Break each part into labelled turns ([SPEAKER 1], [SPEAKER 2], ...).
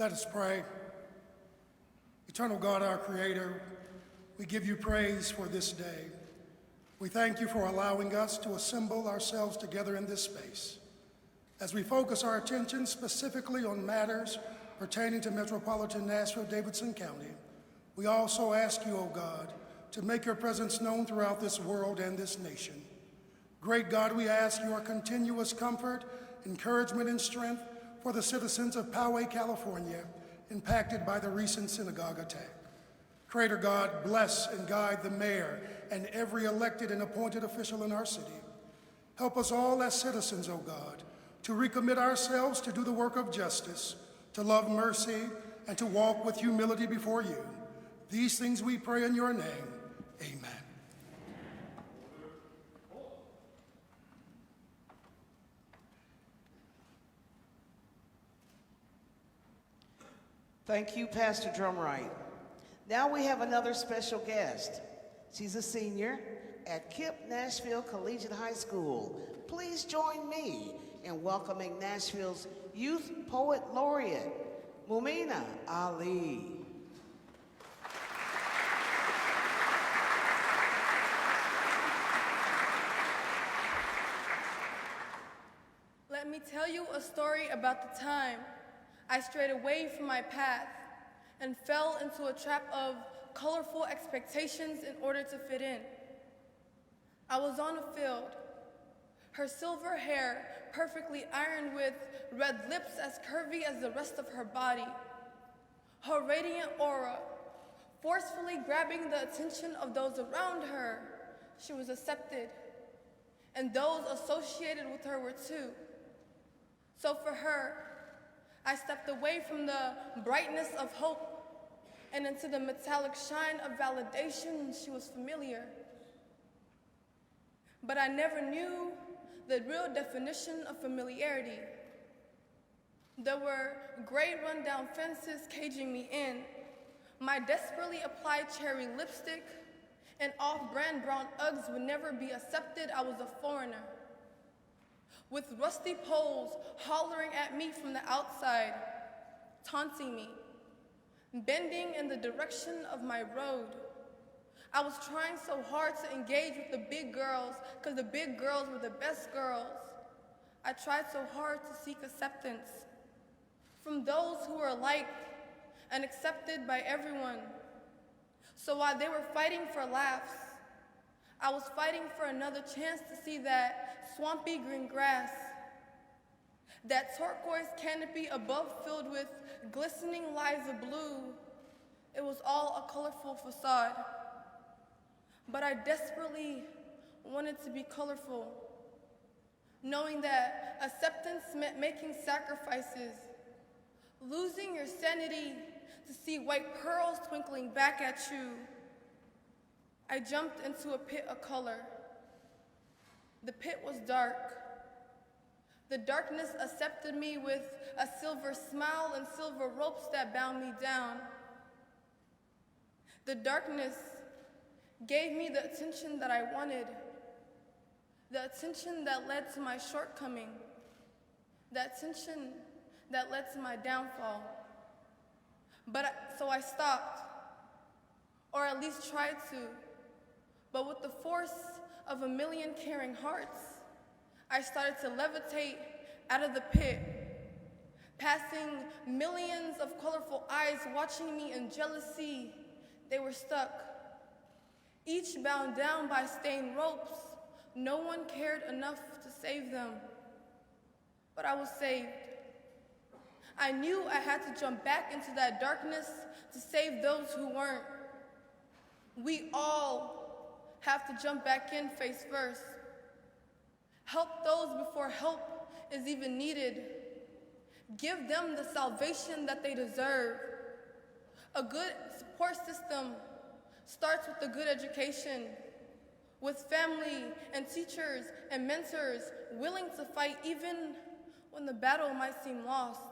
[SPEAKER 1] Let us pray. Eternal God, our Creator, we give you praise for this day. We thank you for allowing us to assemble ourselves together in this space. As we focus our attention specifically on matters pertaining to metropolitan Nashville-Davidson County, we also ask you, O God, to make your presence known throughout this world and this nation. Great God, we ask your continuous comfort, encouragement, and strength for the citizens of Poway, California, impacted by the recent synagogue attack. Creator God, bless and guide the mayor and every elected and appointed official in our city. Help us all as citizens, O God, to recommit ourselves to do the work of justice, to love mercy, and to walk with humility before you. These things we pray in your name. Amen.
[SPEAKER 2] Thank you, Pastor Drumright. Now we have another special guest. She's a senior at KIPP Nashville Collegiate High School. Please join me in welcoming Nashville's Youth Poet Laureate, Mumina Ali.
[SPEAKER 3] Let me tell you a story about the time I strayed away from my path and fell into a trap of colorful expectations in order to fit in. I was on a field, her silver hair perfectly ironed with red lips as curvy as the rest of her body, her radiant aura forcefully grabbing the attention of those around her. She was accepted, and those associated with her were too. So for her, I stepped away from the brightness of hope and into the metallic shine of validation. She was familiar. But I never knew the real definition of familiarity. There were gray rundown fences caging me in, my desperately applied cherry lipstick, and off-brand brown Uggs would never be accepted. I was a foreigner, with rusty poles hollering at me from the outside, taunting me, bending in the direction of my road. I was trying so hard to engage with the big girls because the big girls were the best girls. I tried so hard to seek acceptance from those who were liked and accepted by everyone. So while they were fighting for laughs, I was fighting for another chance to see that swampy green grass, that turquoise canopy above filled with glistening lives of blue. It was all a colorful facade. But I desperately wanted to be colorful, knowing that acceptance meant making sacrifices, losing your sanity to see white pearls twinkling back at you. I jumped into a pit of color. The pit was dark. The darkness accepted me with a silver smile and silver ropes that bound me down. The darkness gave me the attention that I wanted, the attention that led to my shortcoming, the attention that led to my downfall. So I stopped, or at least tried to. But with the force of a million caring hearts, I started to levitate out of the pit, passing millions of colorful eyes watching me in jealousy. They were stuck, each bound down by stained ropes. No one cared enough to save them. But I was saved. I knew I had to jump back into that darkness to save those who weren't. We all have to jump back in face first. Help those before help is even needed. Give them the salvation that they deserve. A good support system starts with a good education, with family and teachers and mentors willing to fight even when the battle might seem lost.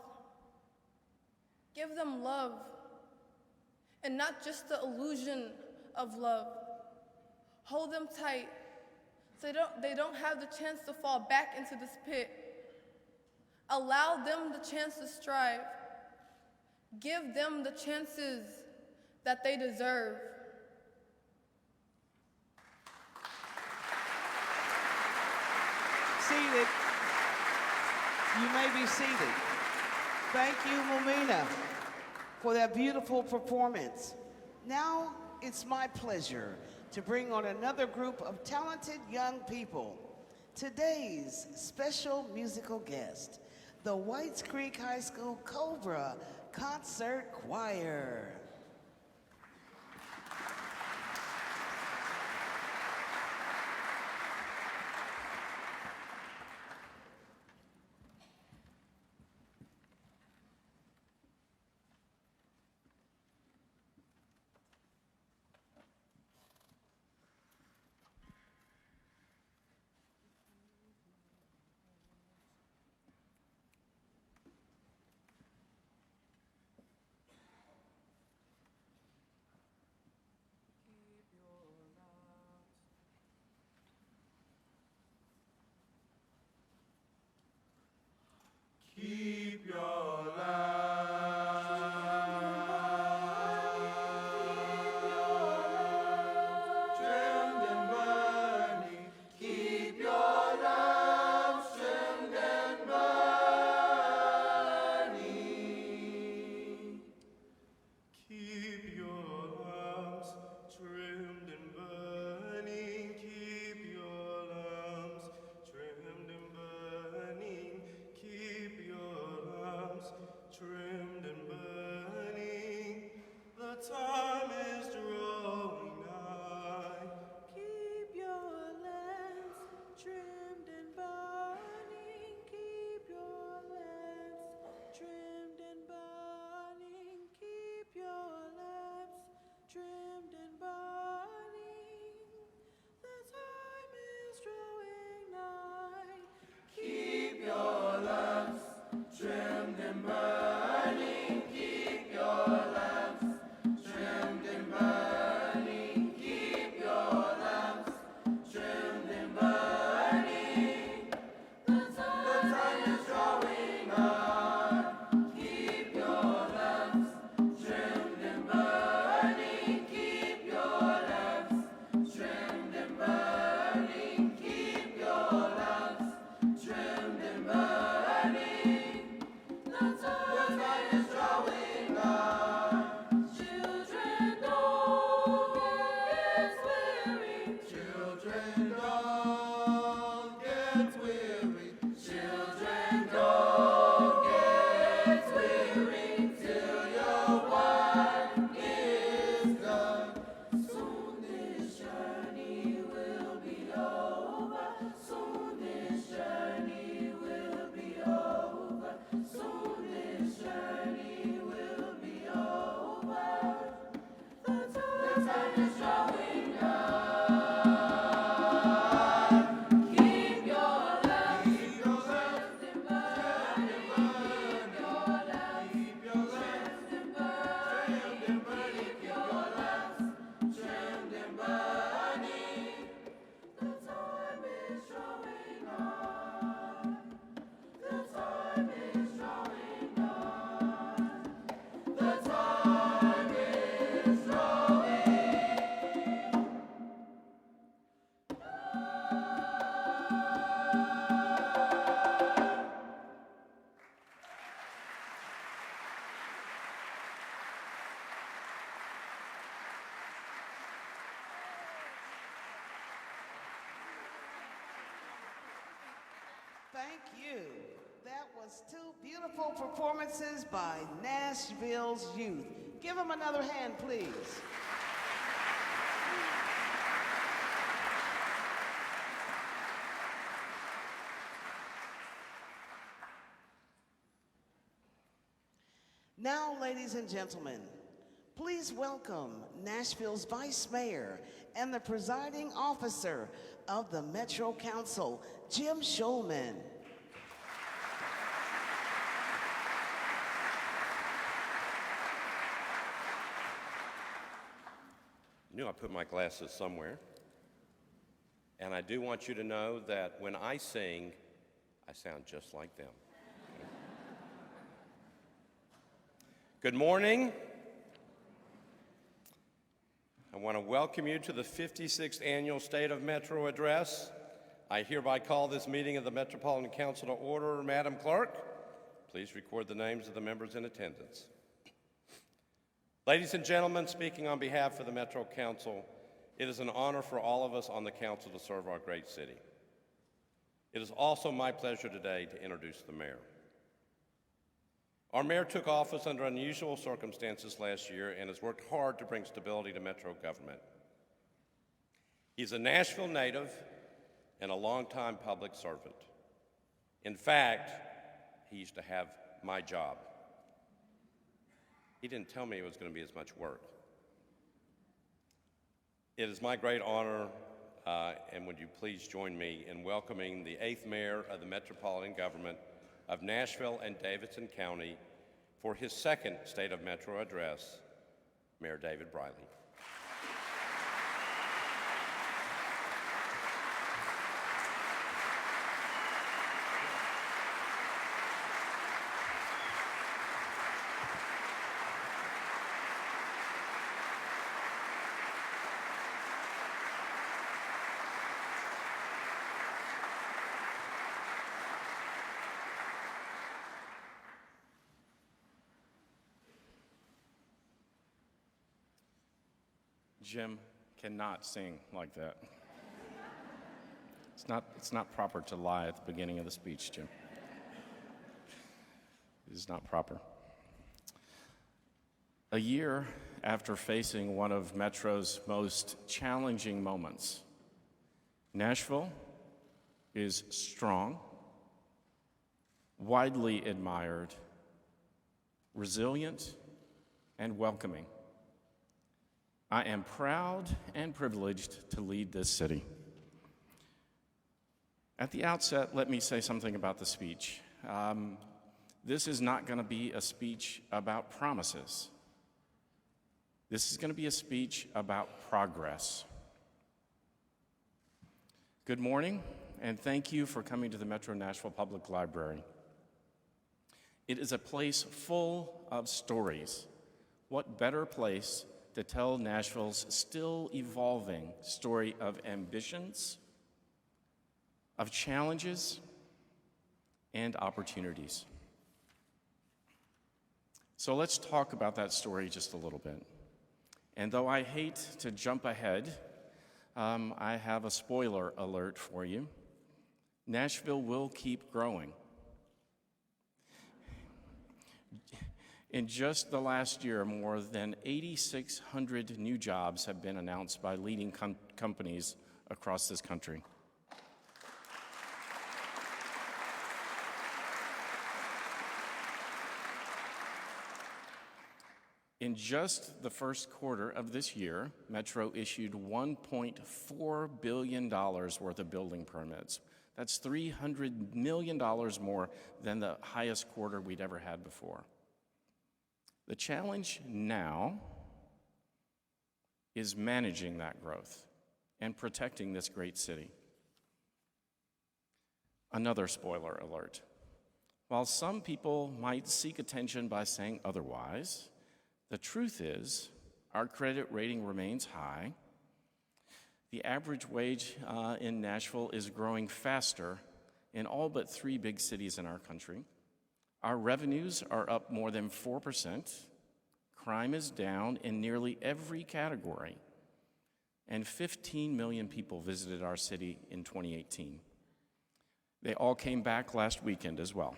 [SPEAKER 3] Give them love, and not just the illusion of love. Hold them tight so they don't have the chance to fall back into this pit. Allow them the chance to strive. Give them the chances that they deserve.
[SPEAKER 2] Seated. You may be seated. Thank you, Mumina, for that beautiful performance. Now it's my pleasure to bring on another group of talented young people. Today's special musical guest, the Whites Creek High School Cobra Concert Choir.
[SPEAKER 4] Keep your lamps trimmed and burning. Keep your lamps trimmed and burning. Keep your lamps trimmed and burning. Keep your lamps trimmed and burning. Keep your lamps trimmed and burning. The time is drawing nigh.
[SPEAKER 5] Keep your lamps trimmed and burning. Keep your lamps trimmed and burning. Keep your lamps trimmed and burning. The time is drawing nigh.
[SPEAKER 4] Keep your lamps trimmed and burning. Keep your lamps trimmed and burning. Keep your lamps trimmed and burning. The time is drawing nigh. Keep your lamps trimmed and burning. Keep your lamps trimmed and burning. Keep your lamps trimmed and burning. The time is drawing nigh. Children, don't get weary. Children, don't get weary. Children, don't get weary till your work is done. Soon this journey will be over. Soon this journey will be over. Soon this journey will be over. The time is drawing nigh. Keep your lamps trimmed and burning. Keep your lamps trimmed and burning. Keep your lamps trimmed and burning. The time is drawing nigh. The time is drawing nigh. The time is drawing.
[SPEAKER 2] Thank you. That was two beautiful performances by Nashville's youth. Give them another hand, please. Now, ladies and gentlemen, please welcome Nashville's Vice Mayor and the presiding officer of the Metro Council, Jim Schulman.
[SPEAKER 6] Knew I put my glasses somewhere. And I do want you to know that when I sing, I sound just like them. Good morning. I want to welcome you to the 56th Annual State of Metro Address. I hereby call this meeting of the Metropolitan Council to order. Madam Clerk, please record the names of the members in attendance. Ladies and gentlemen, speaking on behalf of the Metro Council, it is an honor for all of us on the council to serve our great city. It is also my pleasure today to introduce the mayor. Our mayor took office under unusual circumstances last year and has worked hard to bring stability to Metro government. He's a Nashville native and a longtime public servant. In fact, he used to have my job. He didn't tell me it was going to be as much work. It is my great honor, and would you please join me in welcoming the 8th mayor of the Metropolitan Government of Nashville and Davidson County for his second State of Metro address, Mayor David Briley.
[SPEAKER 7] Jim cannot sing like that. It's not proper to lie at the beginning of the speech, Jim. It is not proper. A year after facing one of Metro's most challenging moments, Nashville is strong, widely admired, resilient, and welcoming. I am proud and privileged to lead this city. At the outset, let me say something about the speech. This is not going to be a speech about promises. This is going to be a speech about progress. Good morning, and thank you for coming to the Metro Nashville Public Library. It is a place full of stories. What better place to tell Nashville's still evolving story of ambitions, of challenges, and opportunities. So let's talk about that story just a little bit. And though I hate to jump ahead, I have a spoiler alert for you. Nashville will keep growing. In just the last year, more than 8,600 new jobs have been announced by leading companies across this country. In just the first quarter of this year, Metro issued $1.4 billion worth of building permits. That's $300 million more than the highest quarter we'd ever had before. The challenge now is managing that growth and protecting this great city. Another spoiler alert. While some people might seek attention by saying otherwise, the truth is our credit rating remains high. The average wage in Nashville is growing faster in all but 3 big cities in our country. Our revenues are up more than 4%. Crime is down in nearly every category. And 15 million people visited our city in 2018. They all came back last weekend as well.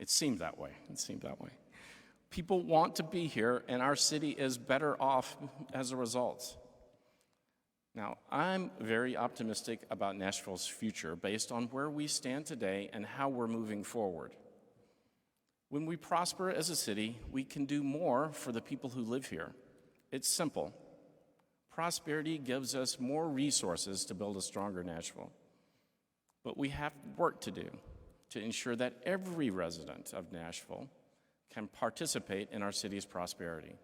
[SPEAKER 7] It seemed that way. People want to be here, and our city is better off as a result. Now, I'm very optimistic about Nashville's future based on where we stand today and how we're moving forward. When we prosper as a city, we can do more for the people who live here. It's simple. Prosperity gives us more resources to build a stronger Nashville. But we have work to do to ensure that every resident of Nashville can participate in our city's prosperity.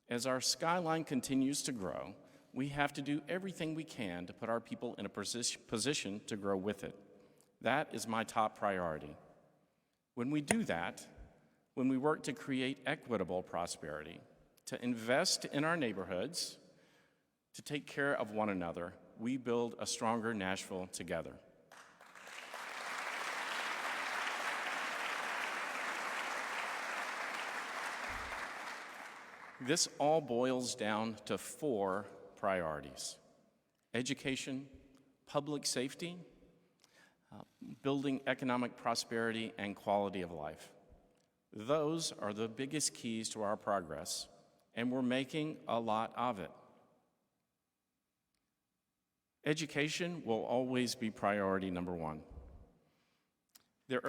[SPEAKER 7] As our skyline continues to grow, we have to do everything we can to put our people in a position to grow with it. That is my top priority. When we do that, when we work to create equitable prosperity, to invest in our neighborhoods, to take care of one another, we build a stronger Nashville together. This all boils down to 4 priorities: education, public safety, building economic prosperity, and quality of life. Those are the biggest keys to our progress, and we're making a lot of it. Education will always be priority number 1. There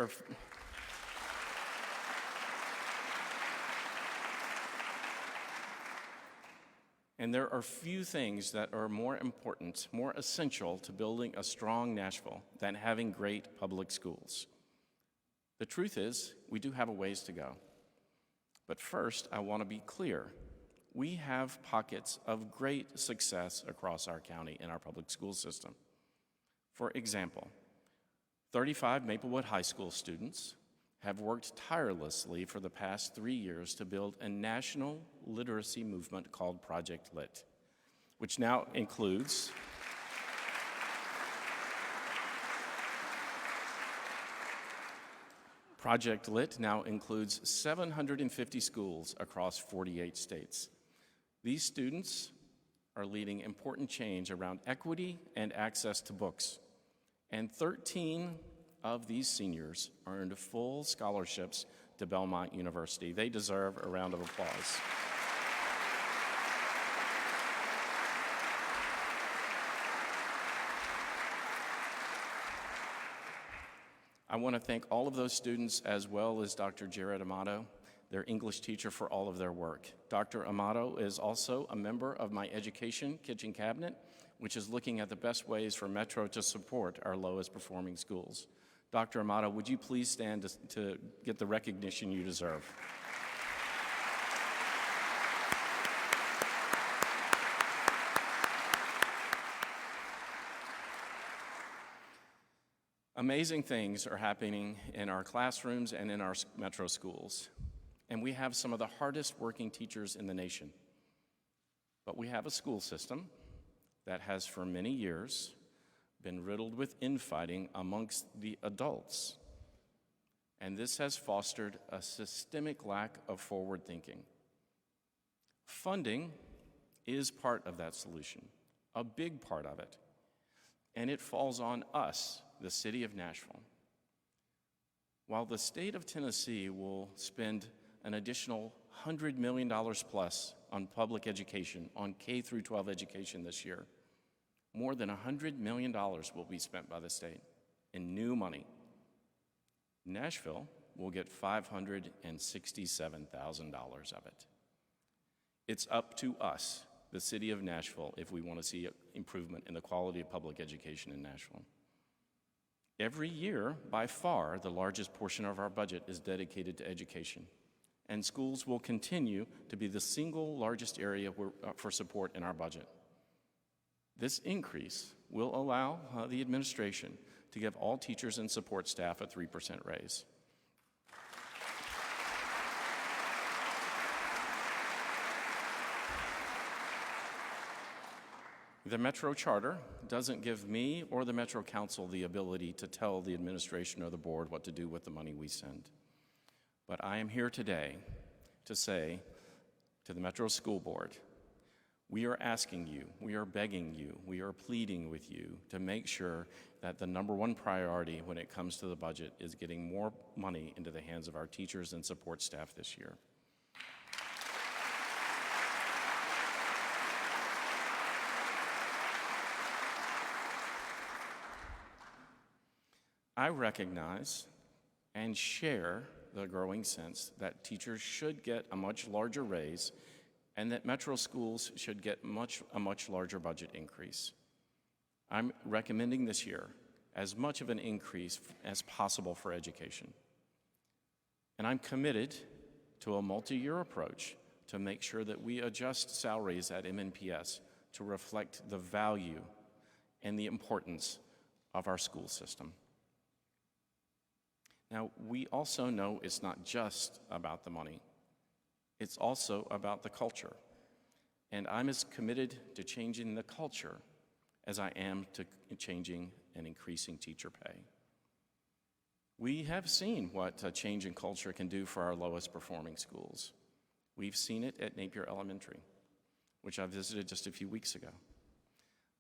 [SPEAKER 7] are few things that are more important, more essential to building a strong Nashville than having great public schools. The truth is, we do have a ways to go. But first, I want to be clear. We have pockets of great success across our county in our public school system. For example, 35 Maplewood High School students have worked tirelessly for the past 3 years to build a national literacy movement called Project Lit, which now includes Project Lit now includes 750 schools across 48 states. These students are leading important change around equity and access to books, and 13 of these seniors earned full scholarships to Belmont University. They deserve a round of applause. I want to thank all of those students, as well as Dr. Jared Amato, their English teacher, for all of their work. Dr. Amato is also a member of my education kitchen cabinet, which is looking at the best ways for Metro to support our lowest performing schools. Dr. Amato, would you please stand to get the recognition you deserve? Amazing things are happening in our classrooms and in our Metro schools, and we have some of the hardest working teachers in the nation. But we have a school system that has for many years been riddled with infighting amongst the adults, and this has fostered a systemic lack of forward thinking. Funding is part of that solution, a big part of it, and it falls on us, the city of Nashville. While the state of Tennessee will spend an additional $100 million plus on public education, on K through 12 education this year, more than $100 million will be spent by the state in new money. Nashville will get $567,000 of it. It's up to us, the city of Nashville, if we want to see improvement in the quality of public education in Nashville. Every year, by far, the largest portion of our budget is dedicated to education, and schools will continue to be the single largest area for support in our budget. This increase will allow the administration to give all teachers and support staff a 3% raise. The Metro Charter doesn't give me or the Metro Council the ability to tell the administration or the board what to do with the money we send. But I am here today to say to the Metro School Board, we are asking you, we are begging you, we are pleading with you to make sure that the number one priority when it comes to the budget is getting more money into the hands of our teachers and support staff this year. I recognize and share the growing sense that teachers should get a much larger raise and that Metro schools should get a much larger budget increase. I'm recommending this year as much of an increase as possible for education. And I'm committed to a multi-year approach to make sure that we adjust salaries at MNPS to reflect the value and the importance of our school system. Now, we also know it's not just about the money. It's also about the culture. And I'm as committed to changing the culture as I am to changing and increasing teacher pay. We have seen what a change in culture can do for our lowest performing schools. We've seen it at Napier Elementary, which I visited just a few weeks ago.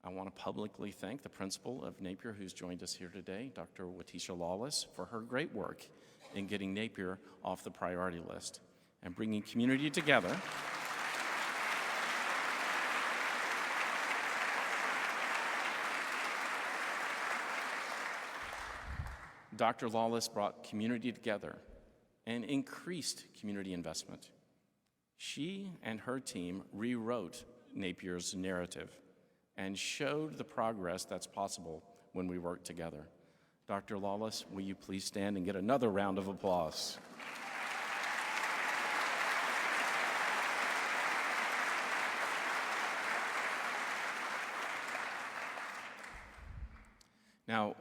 [SPEAKER 7] I want to publicly thank the principal of Napier who's joined us here today, Dr. Watisha Lawless, for her great work in getting Napier off the priority list and bringing community together. Dr. Lawless brought community together and increased community investment. She and her team rewrote Napier's narrative and showed the progress that's possible when we work together. Dr. Lawless, will you please stand and get another round of applause? Now,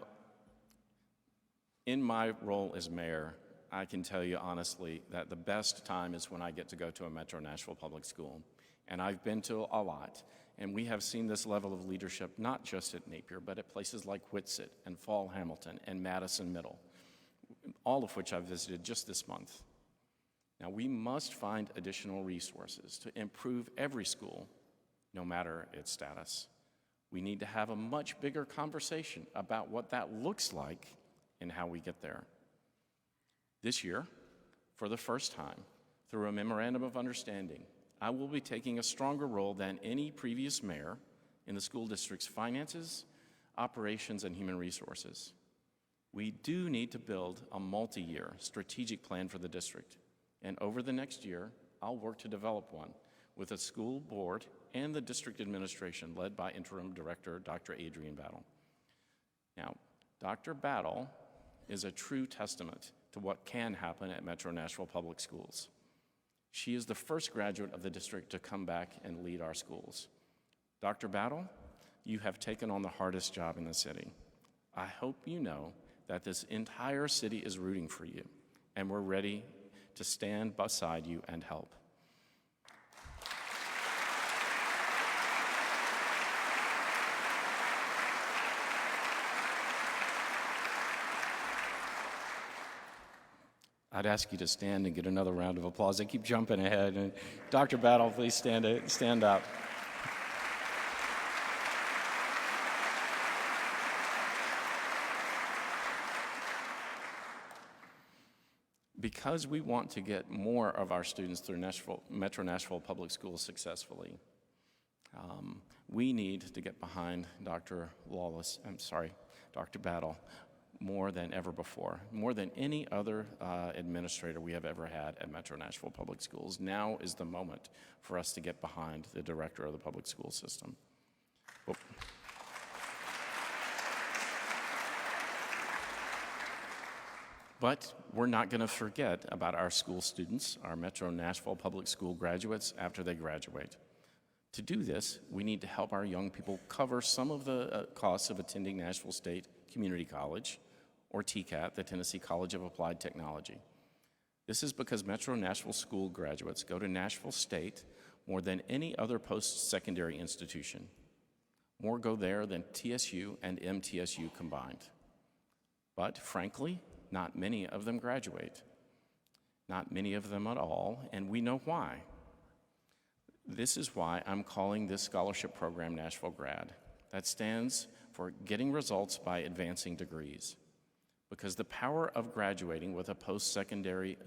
[SPEAKER 7] in my role as mayor, I can tell you honestly that the best time is when I get to go to a Metro Nashville public school. And I've been to a lot, and we have seen this level of leadership not just at Napier, but at places like Whitsett and Fall Hamilton and Madison Middle, all of which I've visited just this month. Now, we must find additional resources to improve every school, no matter its status. We need to have a much bigger conversation about what that looks like and how we get there. This year, for the first time, through a memorandum of understanding, I will be taking a stronger role than any previous mayor in the school district's finances, operations, and human resources. We do need to build a multi-year strategic plan for the district, and over the next year, I'll work to develop one with the school board and the district administration led by interim director Dr. Adrian Battle. Now, Dr. Battle is a true testament to what can happen at Metro Nashville Public Schools. She is the first graduate of the district to come back and lead our schools. Dr. Battle, you have taken on the hardest job in the city. I hope you know that this entire city is rooting for you, and we're ready to stand beside you and help. I'd ask you to stand and get another round of applause. They keep jumping ahead. And Dr. Battle, please stand up. Because we want to get more of our students through Metro Nashville Public Schools successfully, we need to get behind Dr. Battle, more than ever before, more than any other administrator we have ever had at Metro Nashville Public Schools. Now is the moment for us to get behind the director of the public school system. But we're not going to forget about our school students, our Metro Nashville Public School graduates after they graduate. To do this, we need to help our young people cover some of the costs of attending Nashville State Community College, or TCAT, the Tennessee College of Applied Technology. This is because Metro Nashville school graduates go to Nashville State more than any other post-secondary institution. More go there than TSU and MTSU combined. But frankly, not many of them graduate. Not many of them at all, and we know why. This is why I'm calling this scholarship program Nashville Grad. That stands for Getting Results by Advancing Degrees. Because the power of graduating with a post-secondary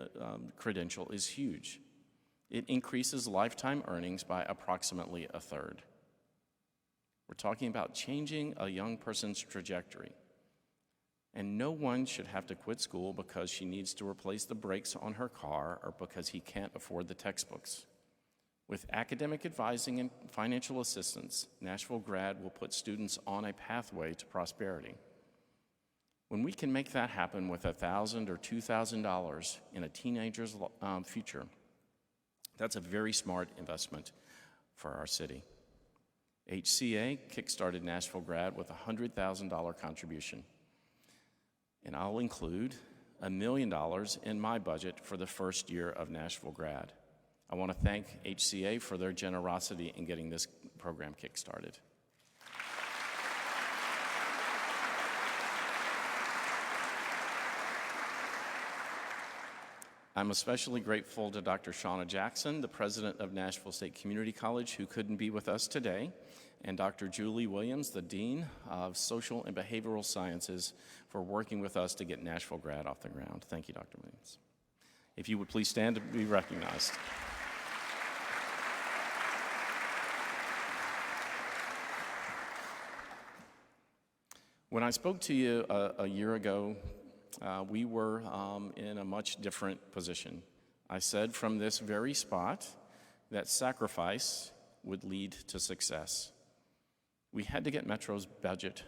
[SPEAKER 7] credential is huge. It increases lifetime earnings by approximately a third. We're talking about changing a young person's trajectory. And no one should have to quit school because she needs to replace the brakes on her car or because he can't afford the textbooks. With academic advising and financial assistance, Nashville Grad will put students on a pathway to prosperity. When we can make that happen with $1,000 or $2,000 in a teenager's future, that's a very smart investment for our city. HCA kickstarted Nashville Grad with a $100,000 contribution. And I'll include $1 million in my budget for the first year of Nashville Grad. I want to thank HCA for their generosity in getting this program kickstarted. I'm especially grateful to Dr. Shauna Jackson, the president of Nashville State Community College, who couldn't be with us today, and Dr. Julie Williams, the dean of Social and Behavioral Sciences, for working with us to get Nashville Grad off the ground. Thank you, Dr. Williams. If you would please stand to be recognized. When I spoke to you a year ago, we were in a much different position. I said from this very spot that sacrifice would lead to success. We had to get Metro's budget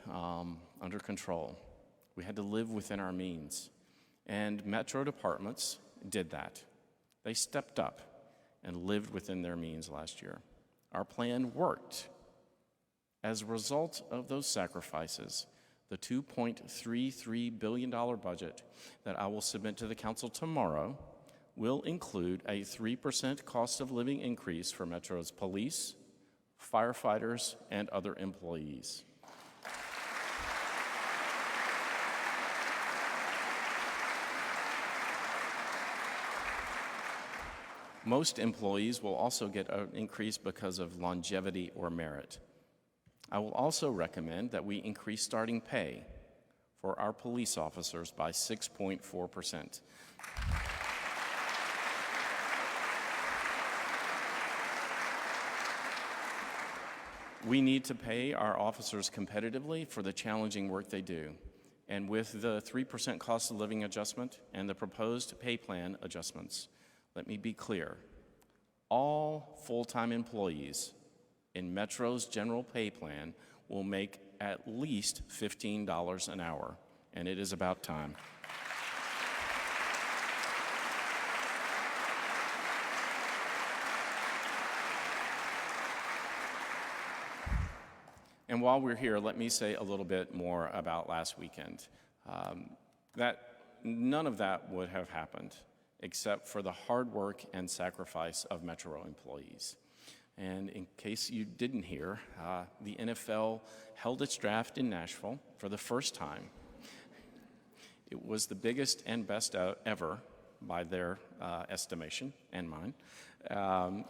[SPEAKER 7] under control. We had to live within our means. And Metro departments did that. They stepped up and lived within their means last year. Our plan worked. As a result of those sacrifices, the $2.33 billion budget that I will submit to the council tomorrow will include a 3% cost of living increase for Metro's police, firefighters, and other employees. Most employees will also get an increase because of longevity or merit. I will also recommend that we increase starting pay for our police officers by 6.4%. We need to pay our officers competitively for the challenging work they do. And with the 3% cost of living adjustment and the proposed pay plan adjustments, let me be clear. All full-time employees in Metro's general pay plan will make at least $15 an hour, and it is about time. And while we're here, let me say a little bit more about last weekend. None of that would have happened except for the hard work and sacrifice of Metro employees. And in case you didn't hear, the NFL held its draft in Nashville for the first time. It was the biggest and best ever by their estimation and mine,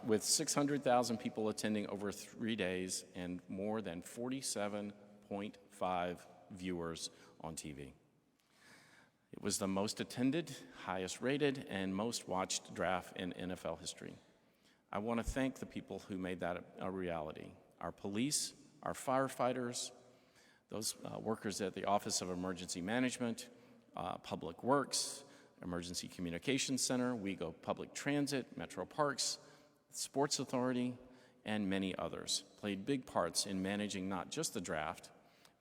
[SPEAKER 7] with 600,000 people attending over 3 days and more than 47.5 viewers on TV. It was the most attended, highest rated, and most watched draft in NFL history. I want to thank the people who made that a reality. Our police, our firefighters, those workers at the Office of Emergency Management, Public Works, Emergency Communications Center, WeGo Public Transit, Metro Parks, Sports Authority, and many others played big parts in managing not just the draft,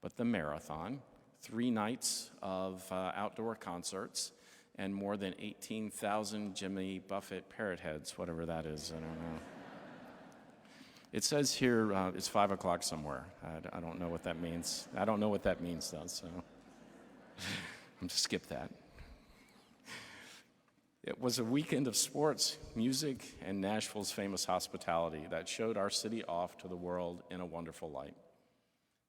[SPEAKER 7] but the marathon, 3 nights of outdoor concerts, and more than 18,000 Jimmy Buffett parrot heads, whatever that is, I don't know. It says here it's 5 o'clock somewhere. I don't know what that means. I don't know what that means, though, so I'm just skip that. It was a weekend of sports, music, and Nashville's famous hospitality that showed our city off to the world in a wonderful light.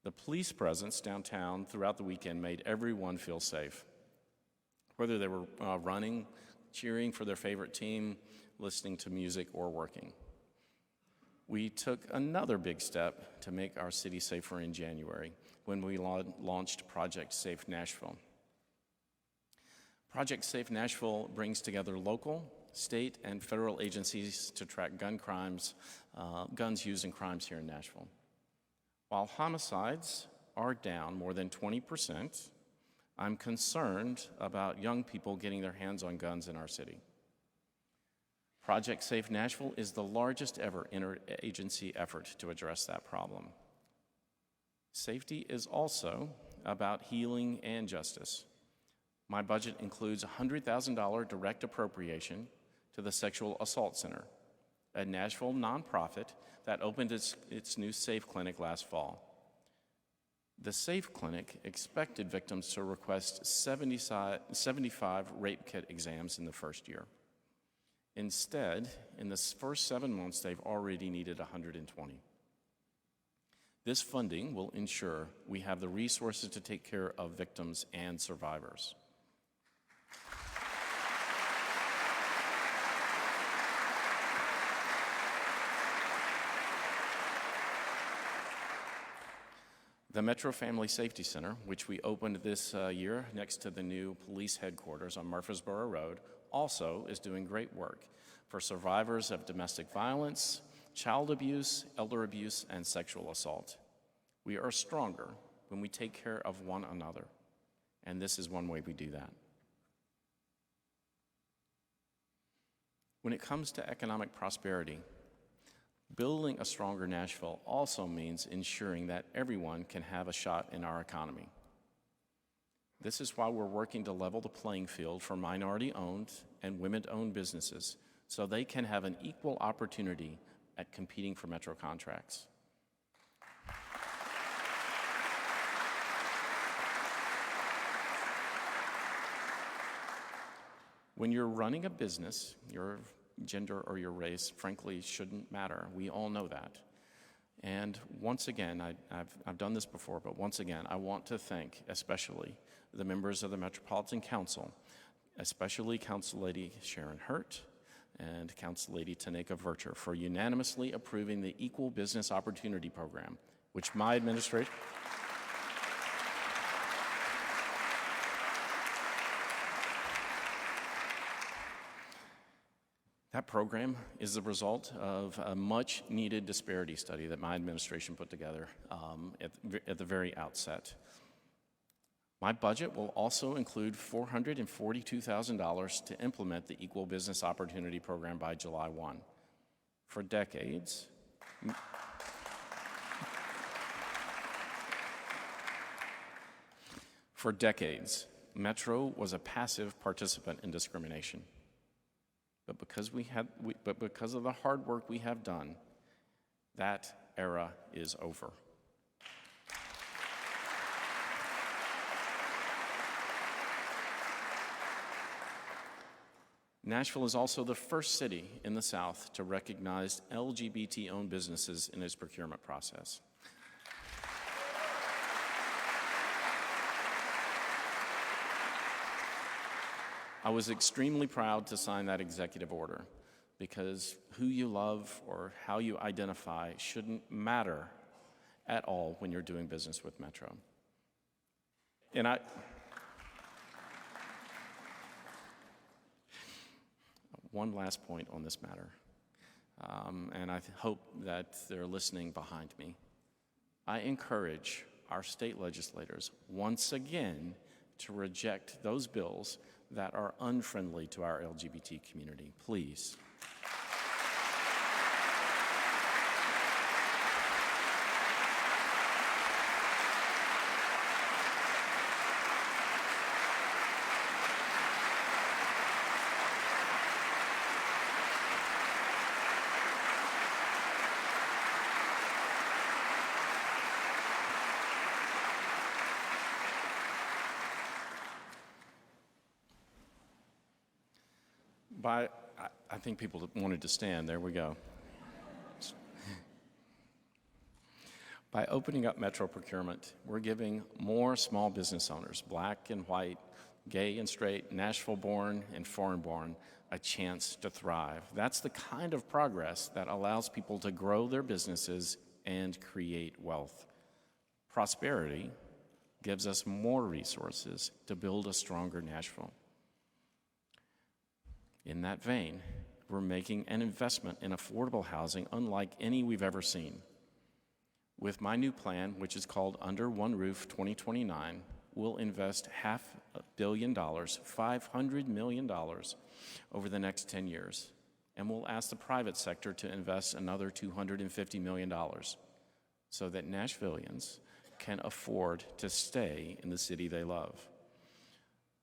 [SPEAKER 7] The police presence downtown throughout the weekend made everyone feel safe, whether they were running, cheering for their favorite team, listening to music, or working. We took another big step to make our city safer in January when we launched Project Safe Nashville. Project Safe Nashville brings together local, state, and federal agencies to track guns used in crimes here in Nashville. While homicides are down more than 20%, I'm concerned about young people getting their hands on guns in our city. Project Safe Nashville is the largest ever interagency effort to address that problem. Safety is also about healing and justice. My budget includes a $100,000 direct appropriation to the Sexual Assault Center, a Nashville nonprofit that opened its new SAFE clinic last fall. The SAFE clinic expected victims to request 75 rape kit exams in the first year. Instead, in the first 7 months, they've already needed 120. This funding will ensure we have the resources to take care of victims and survivors. The Metro Family Safety Center, which we opened this year next to the new police headquarters on Murfreesboro Road, also is doing great work for survivors of domestic violence, child abuse, elder abuse, and sexual assault. We are stronger when we take care of one another, and this is one way we do that. When it comes to economic prosperity, building a stronger Nashville also means ensuring that everyone can have a shot in our economy. This is why we're working to level the playing field for minority-owned and women-owned businesses so they can have an equal opportunity at competing for Metro contracts. When you're running a business, your gender or your race, frankly, shouldn't matter. We all know that. And once again, I've done this before, but once again, I want to thank especially the members of the Metropolitan Council, especially Council Lady Sharon Hurt and Council Lady Taneka Vercher for unanimously approving the Equal Business Opportunity Program, which my administration... That program is the result of a much-needed disparity study that my administration put together at the very outset. My budget will also include $442,000 to implement the Equal Business Opportunity Program by July 1. For decades, Metro was a passive participant in discrimination. But because of the hard work we have done, that era is over. Nashville is also the first city in the South to recognize LGBT-owned businesses in its procurement process. I was extremely proud to sign that executive order because who you love or how you identify shouldn't matter at all when you're doing business with Metro. And one last point on this matter, and I hope that they're listening behind me. I encourage our state legislators once again to reject those bills that are unfriendly to our LGBT community, please. I think people wanted to stand. There we go. By opening up Metro procurement, we're giving more small business owners, black and white, gay and straight, Nashville-born and foreign-born, a chance to thrive. That's the kind of progress that allows people to grow their businesses and create wealth. Prosperity gives us more resources to build a stronger Nashville. In that vein, we're making an investment in affordable housing unlike any we've ever seen. With my new plan, which is called Under One Roof 2029, we'll invest $500 million, $500 million over the next 10 years. And we'll ask the private sector to invest another $250 million so that Nashvillians can afford to stay in the city they love.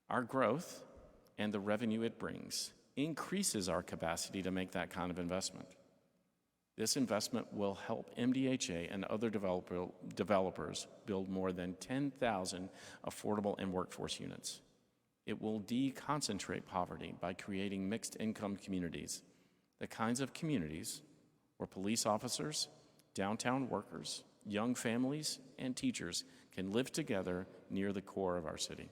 [SPEAKER 7] Our growth and the revenue it brings increases our capacity to make that kind of investment. This investment will help MDHA and other developers build more than 10,000 affordable and workforce units. It will deconcentrate poverty by creating mixed income communities, the kinds of communities where police officers, downtown workers, young families, and teachers can live together near the core of our city.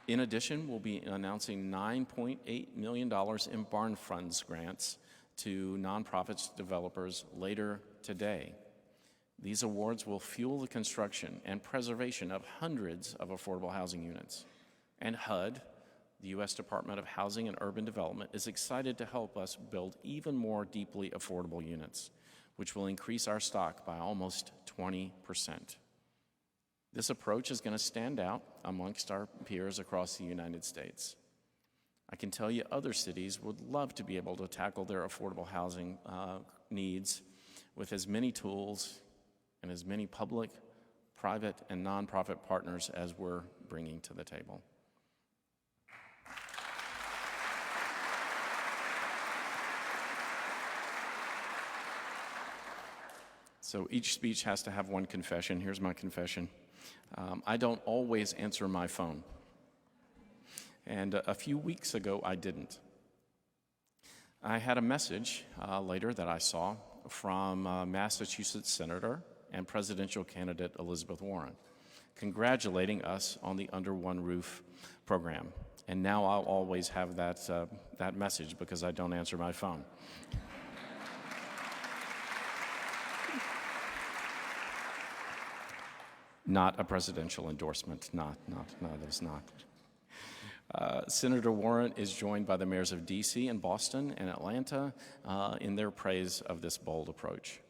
[SPEAKER 7] In addition, we'll be announcing $9.8 million in barn funds grants to nonprofits developers later today. These awards will fuel the construction and preservation of hundreds of affordable housing units. And HUD, the U.S. Department of Housing and Urban Development, is excited to help us build even more deeply affordable units, which will increase our stock by almost 20%. This approach is going to stand out amongst our peers across the United States. I can tell you other cities would love to be able to tackle their affordable housing needs with as many tools and as many public, private, and nonprofit partners as we're bringing to the table. So each speech has to have one confession. Here's my confession. I don't always answer my phone. And a few weeks ago, I didn't. I had a message later that I saw from Massachusetts Senator and presidential candidate Elizabeth Warren, congratulating us on the Under One Roof program. And now I'll always have that message because I don't answer my phone. Not a presidential endorsement, no, it is not. Senator Warren is joined by the mayors of DC and Boston and Atlanta in their praise of this bold approach.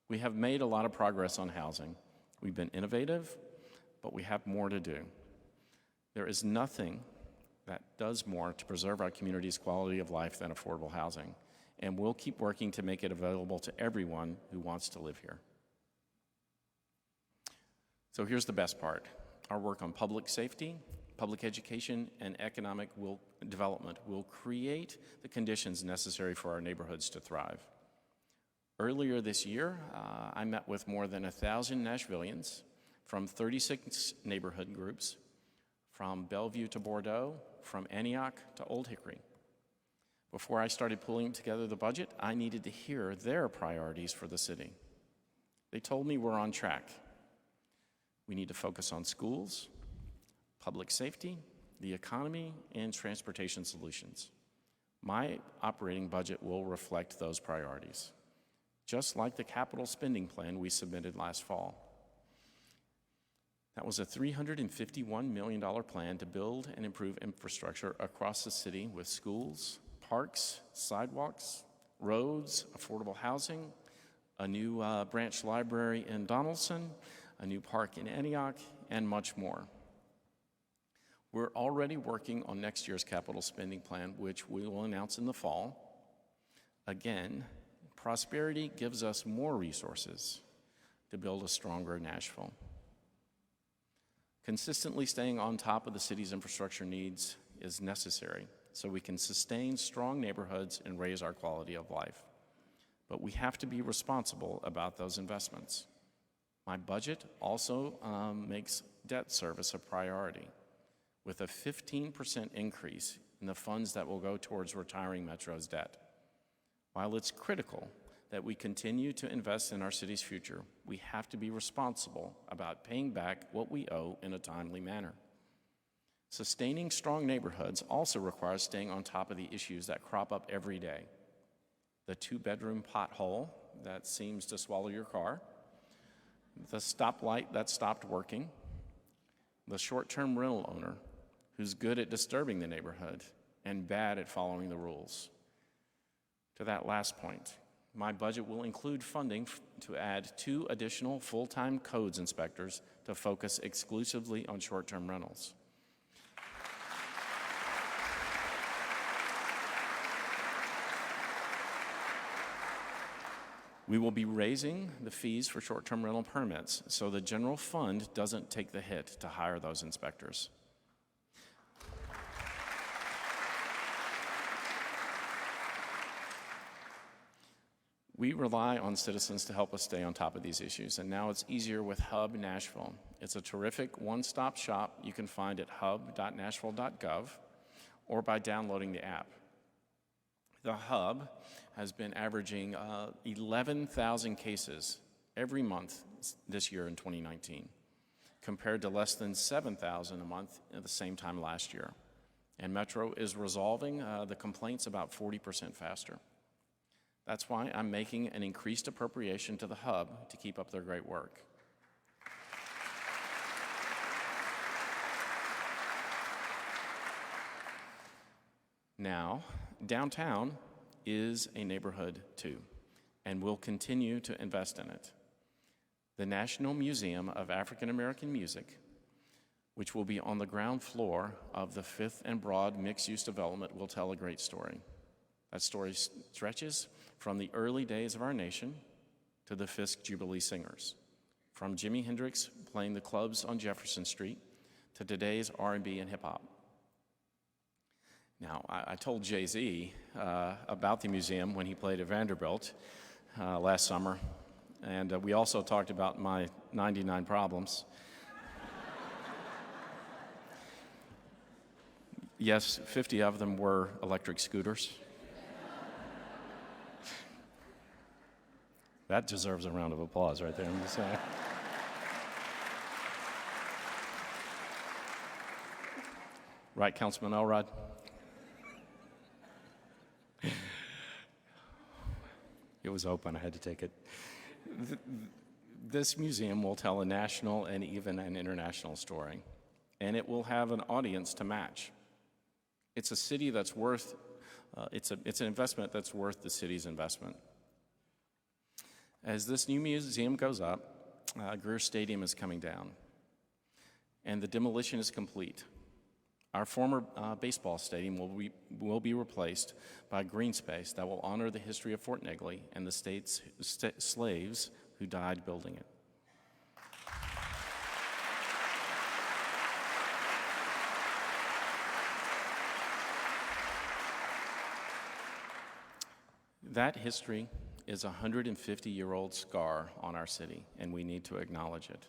[SPEAKER 7] We have made a lot of progress on housing. We've been innovative, but we have more to do. There is nothing that does more to preserve our community's quality of life than affordable housing, and we'll keep working to make it available to everyone who wants to live here. So here's the best part. Our work on public safety, public education, and economic development will create the conditions necessary for our neighborhoods to thrive. Earlier this year, I met with more than 1,000 Nashvillians from 36 neighborhood groups, from Bellevue to Bordeaux, from Antioch to Old Hickory. Before I started pulling together the budget, I needed to hear their priorities for the city. They told me we're on track. We need to focus on schools, public safety, the economy, and transportation solutions. My operating budget will reflect those priorities, just like the capital spending plan we submitted last fall. That was a $351 million plan to build and improve infrastructure across the city with schools, parks, sidewalks, roads, affordable housing, a new branch library in Donaldson, a new park in Antioch, and much more. We're already working on next year's capital spending plan, which we will announce in the fall. Again, prosperity gives us more resources to build a stronger Nashville. Consistently staying on top of the city's infrastructure needs is necessary so we can sustain strong neighborhoods and raise our quality of life. But we have to be responsible about those investments. My budget also makes debt service a priority, with a 15% increase in the funds that will go towards retiring Metro's debt. While it's critical that we continue to invest in our city's future, we have to be responsible about paying back what we owe in a timely manner. Sustaining strong neighborhoods also requires staying on top of the issues that crop up every day. The two-bedroom pothole that seems to swallow your car, the stoplight that stopped working, the short-term rental owner who's good at disturbing the neighborhood and bad at following the rules. To that last point, my budget will include funding to add 2 additional full-time codes inspectors to focus exclusively on short-term rentals. We will be raising the fees for short-term rental permits so the general fund doesn't take the hit to hire those inspectors. We rely on citizens to help us stay on top of these issues, and now it's easier with Hub Nashville. It's a terrific one-stop shop you can find at hub.nashville.gov or by downloading the app. The Hub has been averaging 11,000 cases every month this year in 2019, compared to less than 7,000 a month at the same time last year. And Metro is resolving the complaints about 40% faster. That's why I'm making an increased appropriation to the Hub to keep up their great work. Now, downtown is a neighborhood too, and we'll continue to invest in it. The National Museum of African American Music, which will be on the ground floor of the 5th and Broad mixed-use development, will tell a great story. That story stretches from the early days of our nation to the Fisk Jubilee Singers, from Jimi Hendrix playing the clubs on Jefferson Street to today's R&B and hip-hop. Now, I told Jay-Z about the museum when he played at Vanderbilt last summer, and we also talked about my 99 problems. Yes, 50 of them were electric scooters. That deserves a round of applause right there, I'm just saying. Right, Councilman Elrod? It was open, I had to take it. This museum will tell a national and even an international story, and it will have an audience to match. It's a city that's worth, it's an investment that's worth the city's investment. As this new museum goes up, Greer Stadium is coming down, and the demolition is complete. Our former baseball stadium will be replaced by green space that will honor the history of Fort Negley and the state's slaves who died building it. That history is a 150-year-old scar on our city, and we need to acknowledge it.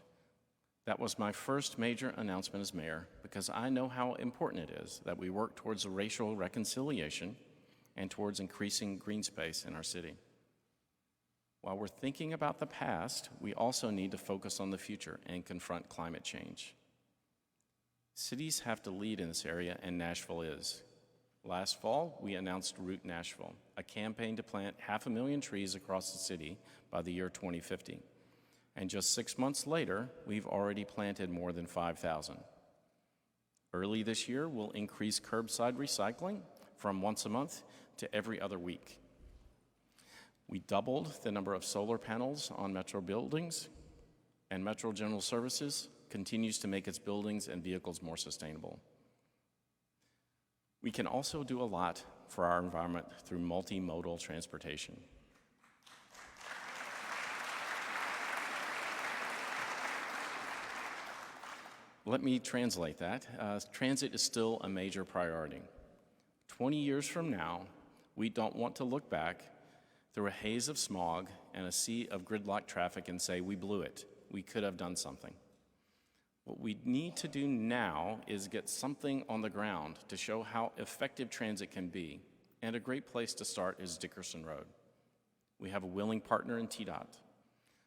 [SPEAKER 7] That was my first major announcement as mayor, because I know how important it is that we work towards racial reconciliation and towards increasing green space in our city. While we're thinking about the past, we also need to focus on the future and confront climate change. Cities have to lead in this area, and Nashville is. Last fall, we announced Root Nashville, a campaign to plant 500,000 trees across the city by the year 2050. And just 6 months later, we've already planted more than 5,000. Early this year, we'll increase curbside recycling from once a month to every other week. We doubled the number of solar panels on Metro buildings, and Metro General Services continues to make its buildings and vehicles more sustainable. We can also do a lot for our environment through multimodal transportation. Let me translate that. Transit is still a major priority. 20 years from now, we don't want to look back through a haze of smog and a sea of gridlock traffic and say, we blew it. We could have done something. What we need to do now is get something on the ground to show how effective transit can be, and a great place to start is Dickerson Road. We have a willing partner in TDOT,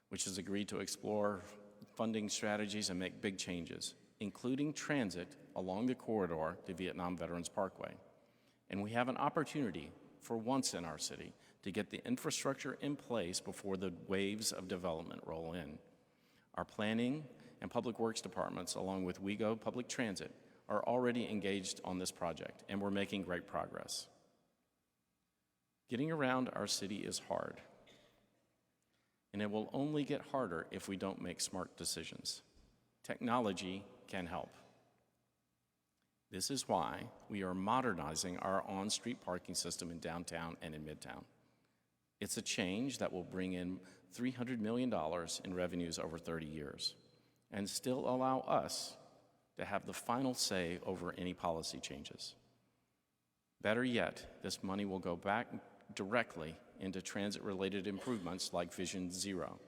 [SPEAKER 7] which has agreed to explore funding strategies and make big changes, including transit along the corridor to Vietnam Veterans Parkway. And we have an opportunity, for once in our city, to get the infrastructure in place before the waves of development roll in. Our planning and public works departments, along with WeGo Public Transit, are already engaged on this project, and we're making great progress. Getting around our city is hard, and it will only get harder if we don't make smart decisions. Technology can help. This is why we are modernizing our on-street parking system in downtown and in Midtown. It's a change that will bring in $300 million in revenues over 30 years and still allow us to have the final say over any policy changes. Better yet, this money will go back directly into transit-related improvements like Vision Zero,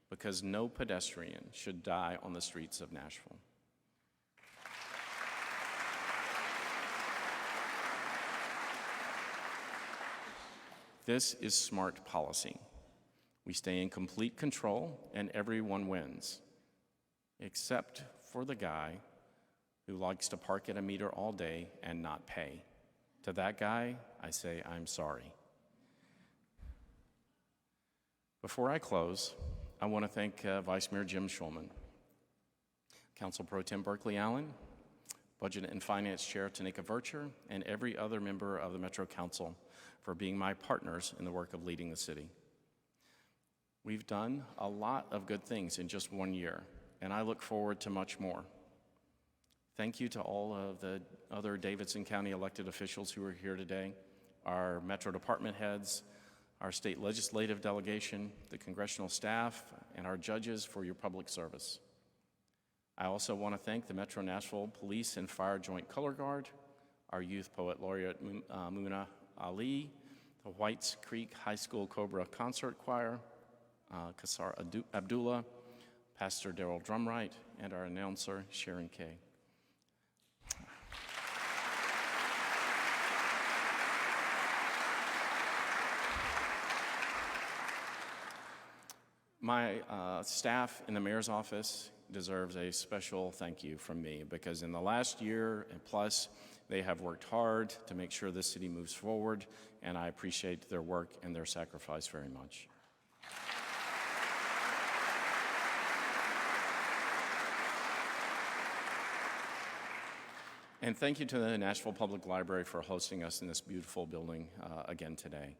[SPEAKER 7] because no pedestrian should die on the streets of Nashville. This is smart policy. We stay in complete control and everyone wins, except for the guy who likes to park at a meter all day and not pay. To that guy, I say, I'm sorry. Before I close, I want to thank Vice Mayor Jim Schulman, Council Pro Tem Berkeley Allen, Budget and Finance Chair Tanika Vercher, and every other member of the Metro Council for being my partners in the work of leading the city. We've done a lot of good things in just 1 year, and I look forward to much more. Thank you to all of the other Davidson County elected officials who are here today, our Metro department heads, our state legislative delegation, the congressional staff, and our judges for your public service. I also want to thank the Metro Nashville Police and Fire Joint Color Guard, our youth poet laureate Muna Ali, the Whites Creek High School Cobra Concert Choir, Kassar Abdullah, Pastor Daryl Drumright, and our announcer Sharon Kay. My staff in the mayor's office deserves a special thank you from me, because in the last year and plus, they have worked hard to make sure this city moves forward, and I appreciate their work and their sacrifice very much. And thank you to the Nashville Public Library for hosting us in this beautiful building again today.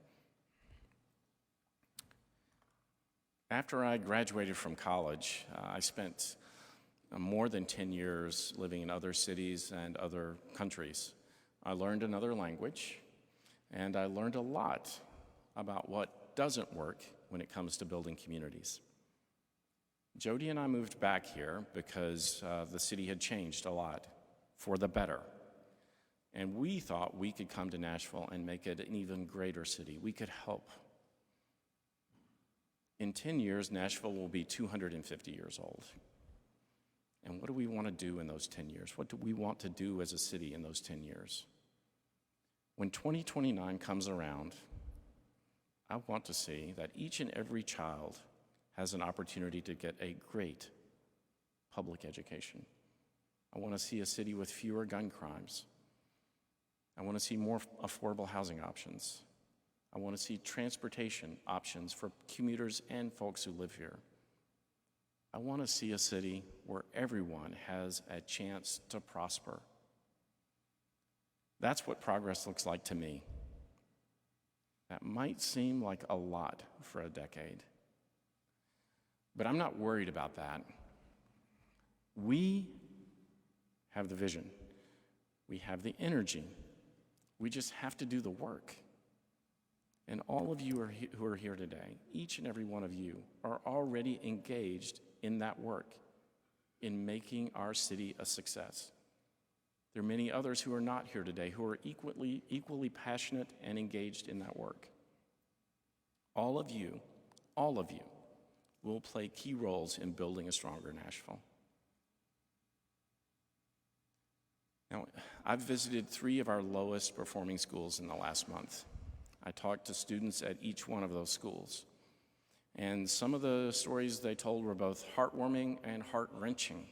[SPEAKER 7] After I graduated from college, I spent more than 10 years living in other cities and other countries. I learned another language, and I learned a lot about what doesn't work when it comes to building communities. Jody and I moved back here because the city had changed a lot for the better. And we thought we could come to Nashville and make it an even greater city. We could help. In 10 years, Nashville will be 250 years old. And what do we want to do in those 10 years? What do we want to do as a city in those 10 years? When 2029 comes around, I want to see that each and every child has an opportunity to get a great public education. I want to see a city with fewer gun crimes. I want to see more affordable housing options. I want to see transportation options for commuters and folks who live here. I want to see a city where everyone has a chance to prosper. That's what progress looks like to me. That might seem like a lot for a decade, but I'm not worried about that. We have the vision. We have the energy. We just have to do the work. And all of you who are here today, each and every one of you, are already engaged in that work, in making our city a success. There are many others who are not here today who are equally passionate and engaged in that work. All of you will play key roles in building a stronger Nashville. Now, I've visited 3 of our lowest performing schools in the last month. I talked to students at each one of those schools. And some of the stories they told were both heartwarming and heart-wrenching.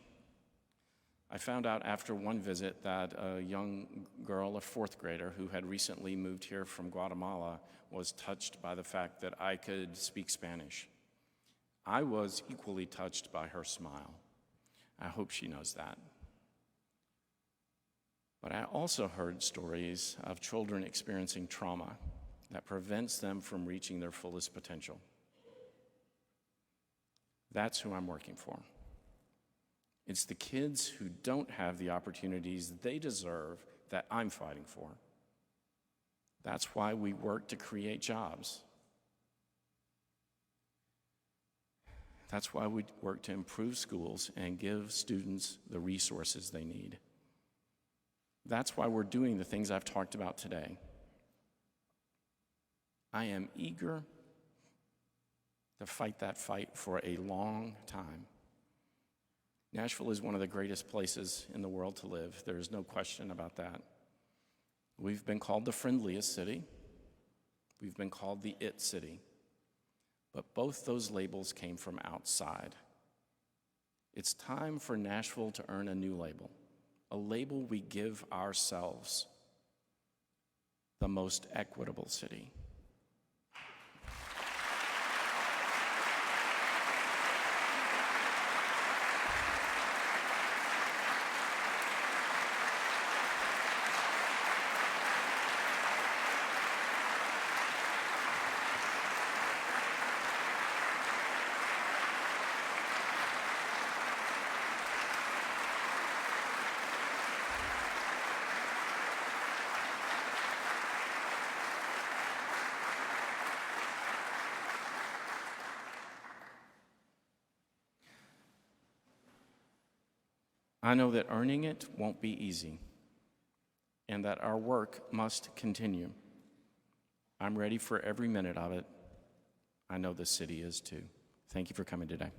[SPEAKER 7] I found out after one visit that a young girl, a 4th grader, who had recently moved here from Guatemala, was touched by the fact that I could speak Spanish. I was equally touched by her smile. I hope she knows that. But I also heard stories of children experiencing trauma that prevents them from reaching their fullest potential. That's who I'm working for. It's the kids who don't have the opportunities they deserve that I'm fighting for. That's why we work to create jobs. That's why we work to improve schools and give students the resources they need. That's why we're doing the things I've talked about today. I am eager to fight that fight for a long time. Nashville is one of the greatest places in the world to live. There is no question about that. We've been called the friendliest city. We've been called the it city. But both those labels came from outside. It's time for Nashville to earn a new label, a label we give ourselves, the most equitable city. I know that earning it won't be easy, and that our work must continue. I'm ready for every minute of it. I know the city is too. Thank you for coming today.